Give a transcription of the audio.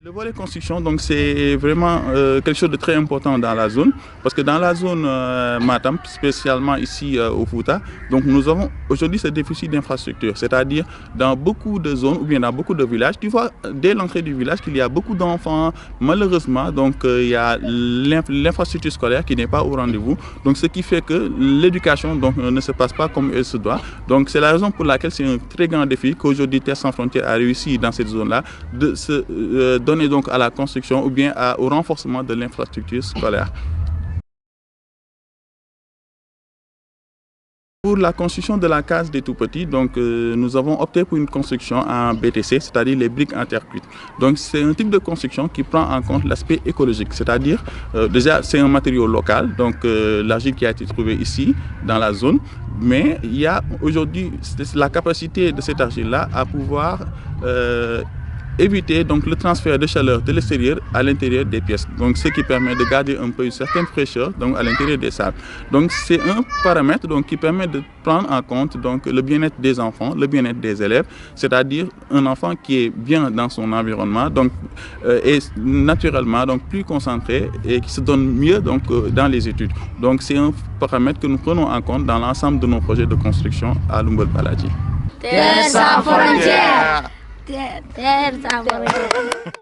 Le volet construction, donc c'est vraiment quelque chose de très important dans la zone, parce que dans la zone Matam, spécialement ici au Fouta, donc nous avons aujourd'hui ce déficit d'infrastructure, c'est-à-dire dans beaucoup de zones ou bien dans beaucoup de villages, tu vois dès l'entrée du village qu'il y a beaucoup d'enfants, malheureusement, donc il y a l'infrastructure scolaire qui n'est pas au rendez-vous, donc ce qui fait que l'éducation donc ne se passe pas comme elle se doit. Donc c'est la raison pour laquelle c'est un très grand défi qu'aujourd'hui Terre sans frontières a réussi dans cette zone-là de se donner donc à la construction ou bien au renforcement de l'infrastructure scolaire. Pour la construction de la case des tout-petits, donc, nous avons opté pour une construction en BTC, c'est-à-dire les briques en terre cuite. Donc c'est un type de construction qui prend en compte l'aspect écologique, c'est-à-dire déjà c'est un matériau local, donc l'argile qui a été trouvée ici dans la zone, mais il y a aujourd'hui la capacité de cette argile-là à pouvoir éviter donc le transfert de chaleur de l'extérieur à l'intérieur des pièces. Donc ce qui permet de garder un peu une certaine fraîcheur donc à l'intérieur des salles. Donc c'est un paramètre donc qui permet de prendre en compte donc le bien-être des enfants, le bien-être des élèves, c'est-à-dire un enfant qui est bien dans son environnement donc est naturellement donc plus concentré et qui se donne mieux donc dans les études. Donc c'est un paramètre que nous prenons en compte dans l'ensemble de nos projets de construction à Lumbol Baladji. Terre sans frontières. Terre sans frontières.